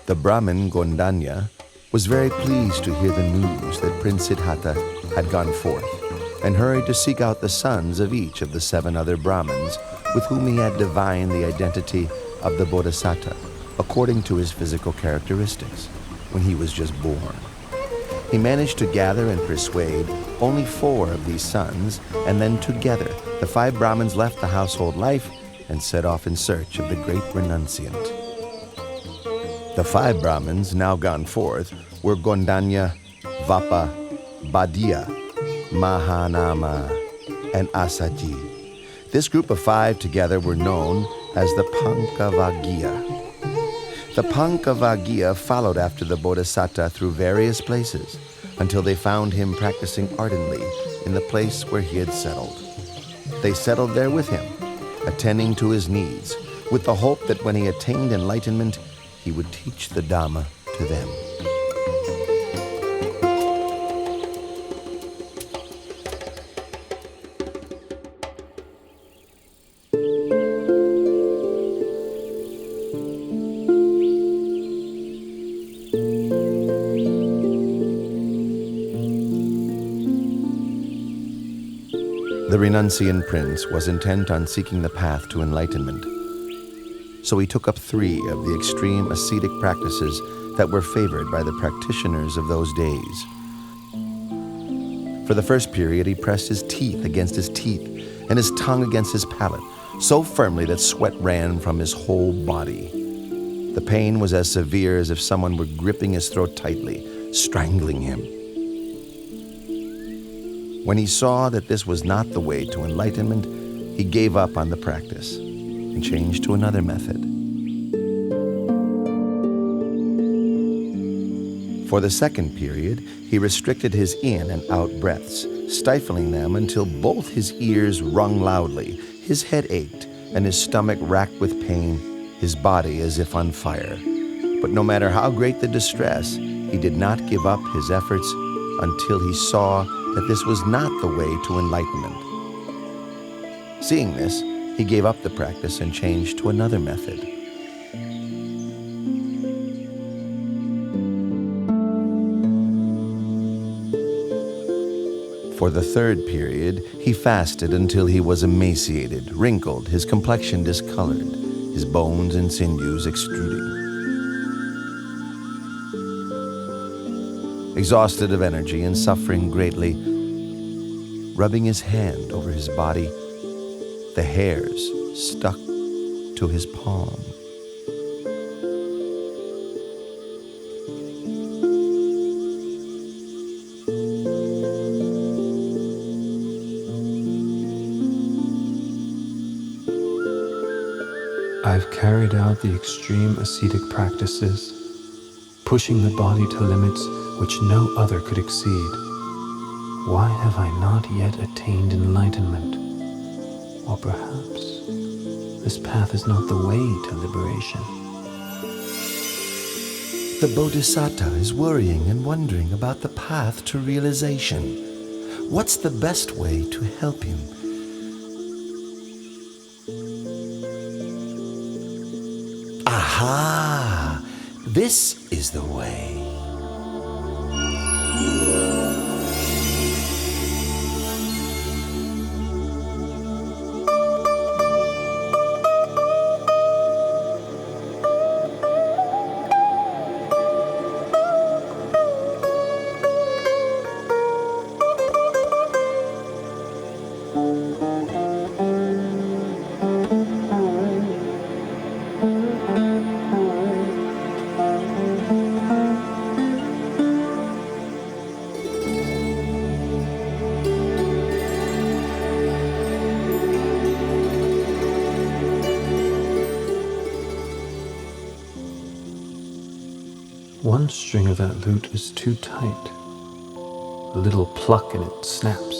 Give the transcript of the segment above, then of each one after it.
The Brahmin Gondanya was very pleased to hear the news that Prince Siddhartha had gone forth, and hurried to seek out the sons of each of the 7 other Brahmins with whom he had divined the identity of the bodhisatta according to his physical characteristics when he was just born. He managed to gather and persuade only 4 of these sons, and then together the 5 Brahmins left the household life and set off in search of the great renunciant. The 5 Brahmins now gone forth were Gondanya, Vapa, Badiya, Mahanama, and Asaji. This group of 5 together were known as the Pankavaggiya. The Pankavaggiya followed after the Bodhisatta through various places until they found him practicing ardently in the place where he had settled. They settled there with him, attending to his needs, with the hope that when he attained enlightenment, he would teach the Dhamma to them. The renunciant prince was intent on seeking the path to enlightenment, so he took up 3 of the extreme ascetic practices that were favored by the practitioners of those days. For the first period, he pressed his teeth against his teeth and his tongue against his palate so firmly that sweat ran from his whole body. The pain was as severe as if someone were gripping his throat tightly, strangling him. When he saw that this was not the way to enlightenment, he gave up on the practice and changed to another method. For the second period, he restricted his in and out breaths, stifling them until both his ears rung loudly, his head ached, and his stomach racked with pain, his body as if on fire. But no matter how great the distress, he did not give up his efforts until he saw that this was not the way to enlightenment. Seeing this, he gave up the practice and changed to another method. For the third period, he fasted until he was emaciated, wrinkled, his complexion discolored, his bones and sinews extruding. Exhausted of energy and suffering greatly, rubbing his hand over his body, the hairs stuck to his palm. I've carried out the extreme ascetic practices, pushing the body to limits which no other could exceed. Why have I not yet attained enlightenment? Or perhaps this path is not the way to liberation. The Bodhisatta is worrying and wondering about the path to realization. What's the best way to help him? Aha! This is the way. One string of that lute is too tight. A little pluck and it snaps.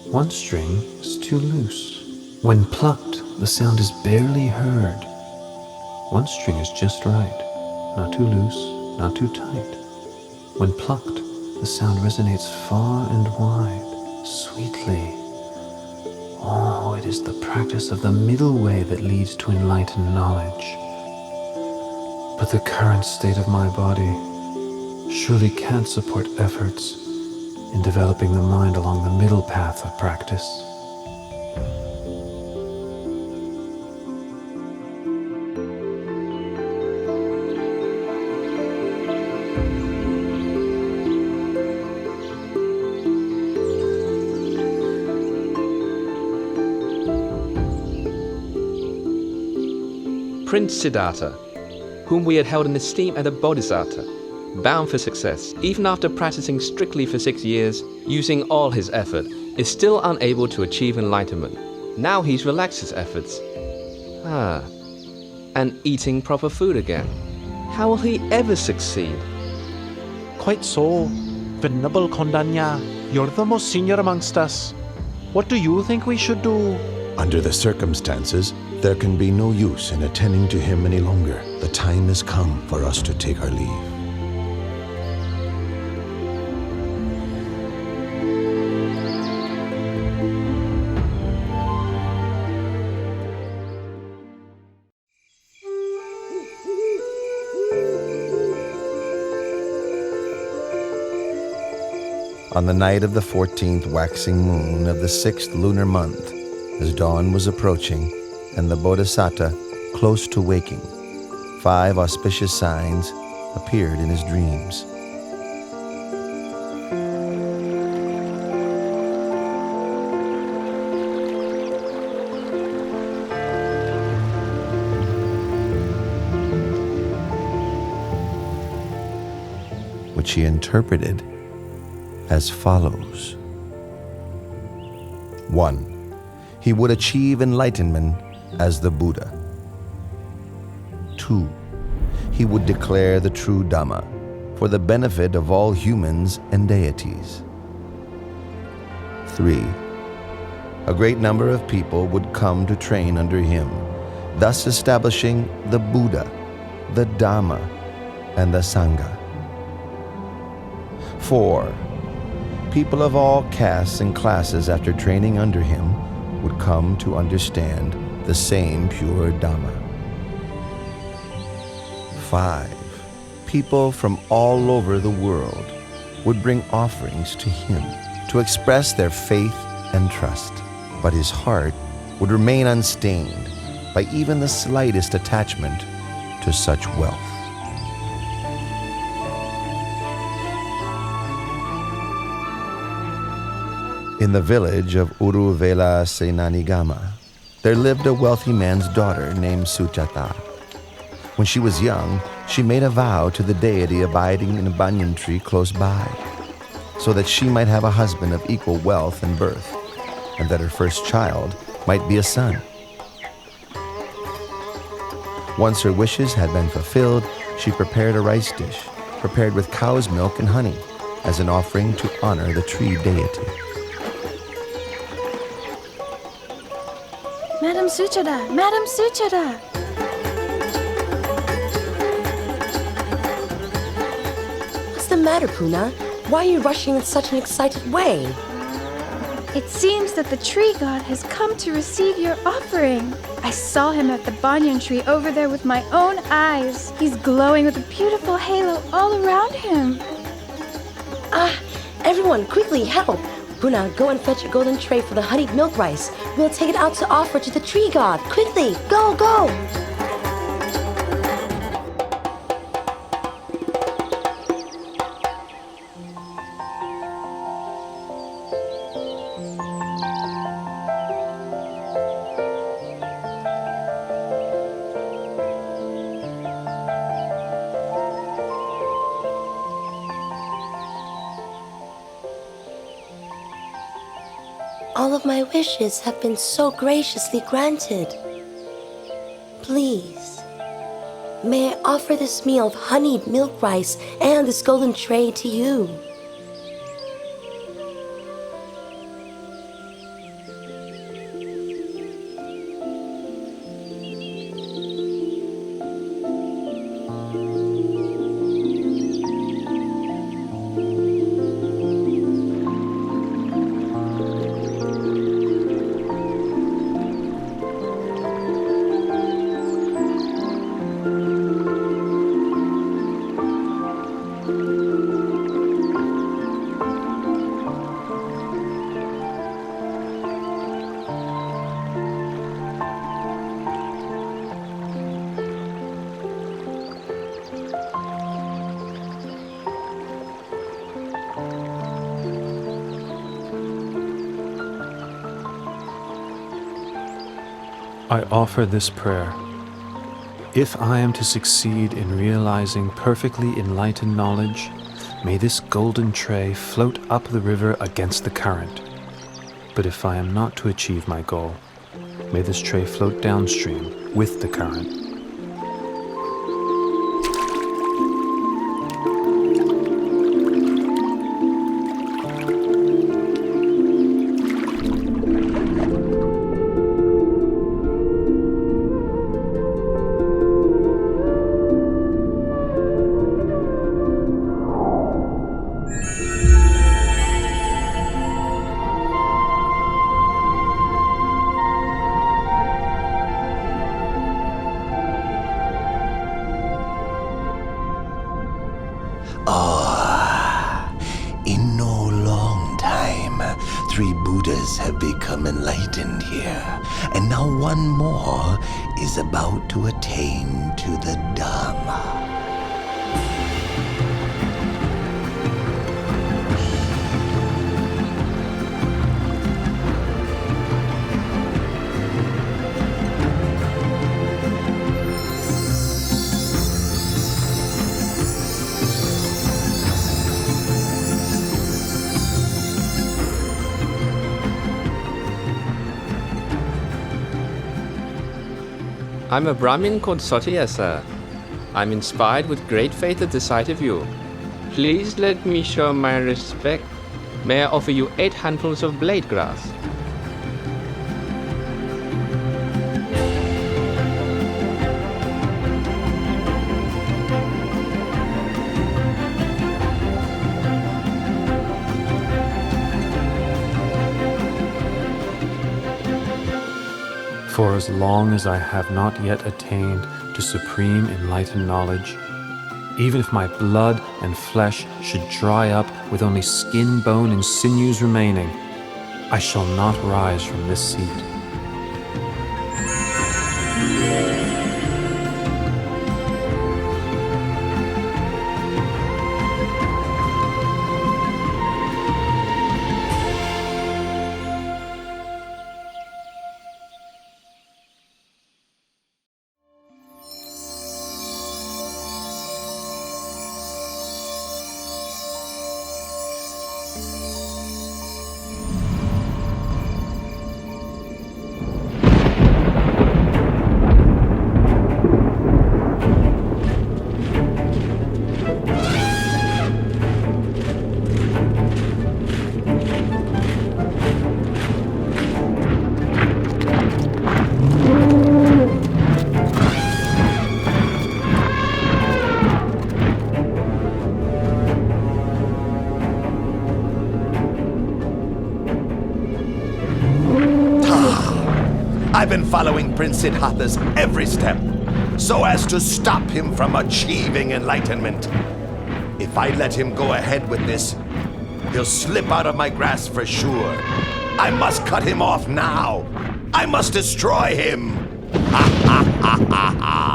One string is too loose. When plucked, the sound is barely heard. One string is just right, not too loose, not too tight. When plucked, the sound resonates far and wide, sweetly. Oh, it is the practice of the middle way that leads to enlightened knowledge. But the current state of my body surely can't support efforts in developing the mind along the middle path of practice. Prince Sujata, whom we had held in esteem as a bodhisatta, bound for success, even after practicing strictly for 6 years, using all his effort, is still unable to achieve enlightenment. Now he's relaxed his efforts. And eating proper food again. How will he ever succeed? Quite so. Venerable Kondanya, you're the most senior amongst us. What do you think we should do? Under the circumstances, there can be no use in attending to him any longer. The time has come for us to take our leave. On the night of the 14th waxing moon of the 6th lunar month, as dawn was approaching and the bodhisatta close to waking, 5 auspicious signs appeared in his dreams. Which he interpreted as follows. 1. He would achieve enlightenment as the Buddha. 2. He would declare the true Dhamma for the benefit of all humans and deities. 3. A great number of people would come to train under him, thus establishing the Buddha, the Dhamma, and the Sangha. 4. People of all castes and classes after training under him would come to understand the same pure Dhamma. 5. People from all over the world would bring offerings to him to express their faith and trust, but his heart would remain unstained by even the slightest attachment to such wealth. In the village of Uruvela Senanigama, there lived a wealthy man's daughter named Sujata. When she was young, she made a vow to the deity abiding in a banyan tree close by, so that she might have a husband of equal wealth and birth, and that her first child might be a son. Once her wishes had been fulfilled, she prepared a rice dish, prepared with cow's milk and honey, as an offering to honor the tree deity. Madam Sujata! Madam Sujata! What's the matter, Puna? Why are you rushing in such an excited way? It seems that the tree god has come to receive your offering. I saw him at the banyan tree over there with my own eyes. He's glowing with a beautiful halo all around him. Everyone, quickly, help! Puna, go and fetch a golden tray for the honeyed milk rice. We'll take it out to offer to the tree god. Quickly, go, go! All of my wishes have been so graciously granted. Please, may I offer this meal of honeyed milk rice and this golden tray to you? I offer this prayer. If I am to succeed in realizing perfectly enlightened knowledge, may this golden tray float up the river against the current. But if I am not to achieve my goal, may this tray float downstream with the current. In no long time, 3 Buddhas have become enlightened here, and now one more is about to attain to the Dharma. I'm a Brahmin called Sujata. I'm inspired with great faith at the sight of you. Please let me show my respect. May I offer you 8 handfuls of blade grass? For as long as I have not yet attained to supreme enlightened knowledge, even if my blood and flesh should dry up with only skin, bone, and sinews remaining, I shall not rise from this seat. I've been following Prince Siddhartha's every step, so as to stop him from achieving enlightenment. If I let him go ahead with this, he'll slip out of my grasp for sure. I must cut him off now. I must destroy him. Ha ha ha ha ha.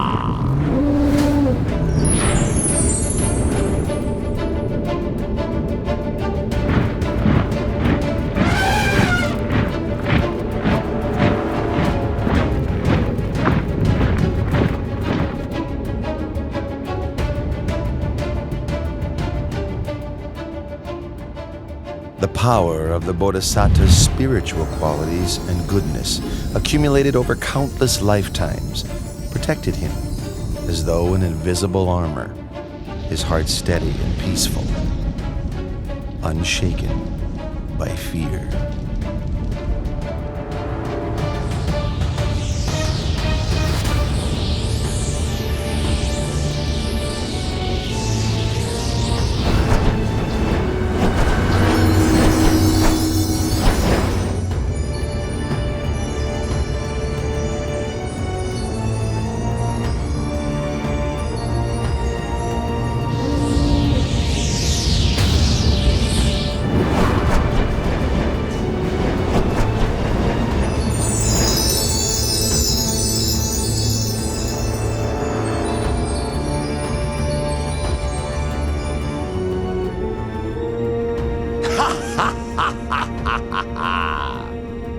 The power of the bodhisatta's spiritual qualities and goodness, accumulated over countless lifetimes, protected him as though in invisible armor, his heart steady and peaceful, unshaken by fear.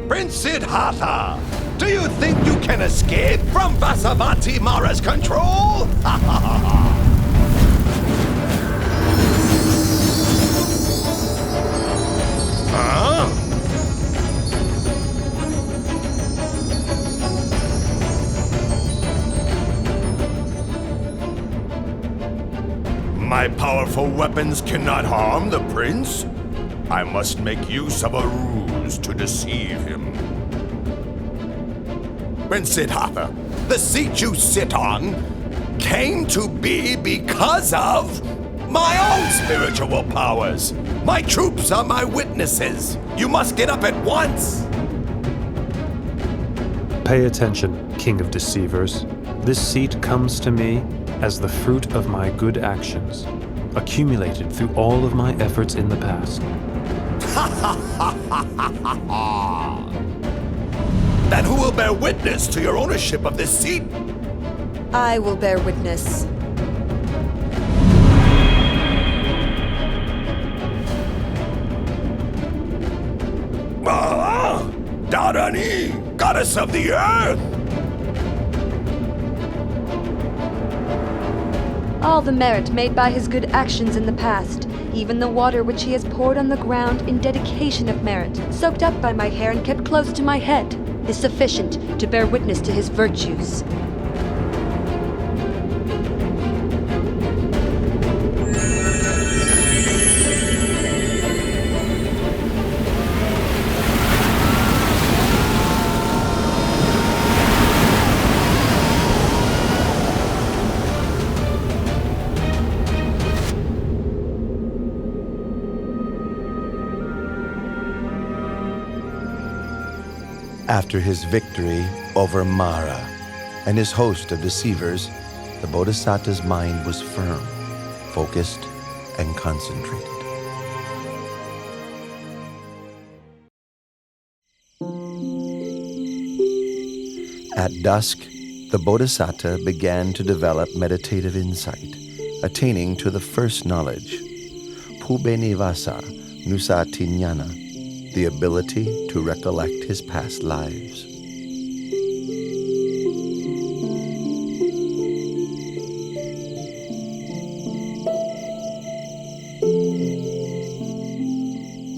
Prince Siddhartha, do you think you can escape from Vasavatti Mara's control? Ha ha ha ha! Huh? My powerful weapons cannot harm the prince. I must make use of a ruse to deceive him. Prince Siddhartha, the seat you sit on came to be because of my own spiritual powers. My troops are my witnesses. You must get up at once. Pay attention, King of Deceivers. This seat comes to me as the fruit of my good actions, accumulated through all of my efforts in the past. Then who will bear witness to your ownership of this seat? I will bear witness. Dharani, goddess of the earth! All the merit made by his good actions in the past, even the water which he has poured on the ground in dedication of merit, soaked up by my hair and kept close to my head, is sufficient to bear witness to his virtues. After his victory over Mara and his host of deceivers, the Bodhisatta's mind was firm, focused, and concentrated. At dusk, the Bodhisatta began to develop meditative insight, attaining to the first knowledge, Pubenivasa Nusatinyana, the ability to recollect his past lives.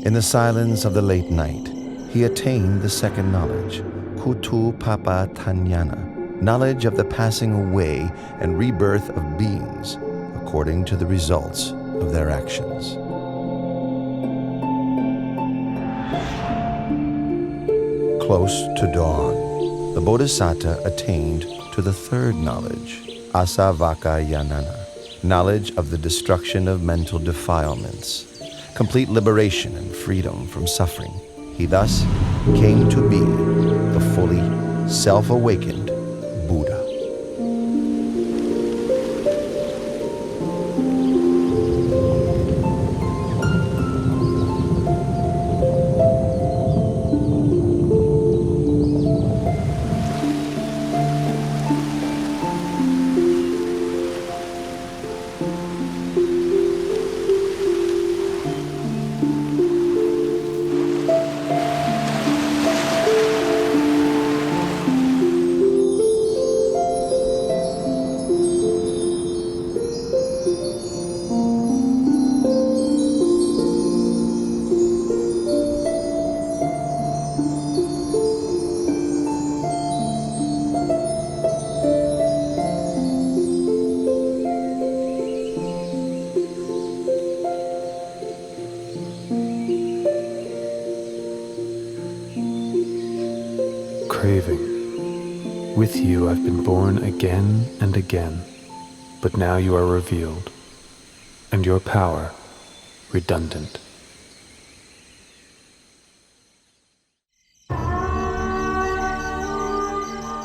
In the silence of the late night, he attained the second knowledge, Kutupapatanyana, knowledge of the passing away and rebirth of beings according to the results of their actions. Close to dawn, the Bodhisatta attained to the third knowledge, Asavakkhayanana, knowledge of the destruction of mental defilements, complete liberation and freedom from suffering. He thus came to be the fully self-awakened Buddha. Craving. With you I've been born again and again, but now you are revealed, and your power redundant.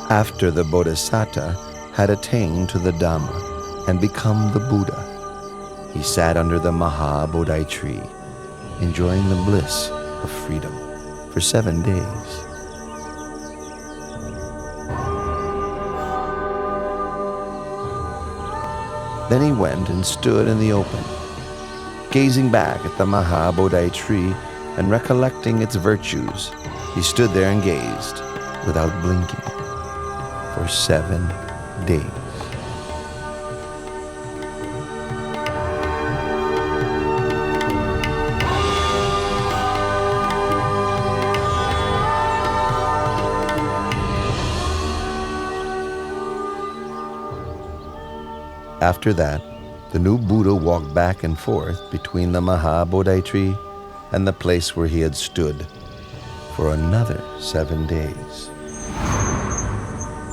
After the Bodhisatta had attained to the Dhamma and become the Buddha, he sat under the Maha-Bodhi tree, enjoying the bliss of freedom for 7 days. Then he went and stood in the open, gazing back at the Maha-Bodhi tree and recollecting its virtues. He stood there and gazed, without blinking for 7 days. After that, the new Buddha walked back and forth between the Mahabodhi tree and the place where he had stood for another 7 days.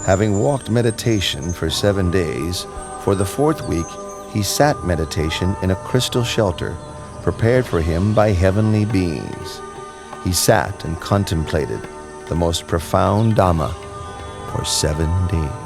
Having walked meditation for 7 days, for the 4th week he sat meditation in a crystal shelter prepared for him by heavenly beings. He sat and contemplated the most profound Dhamma for 7 days.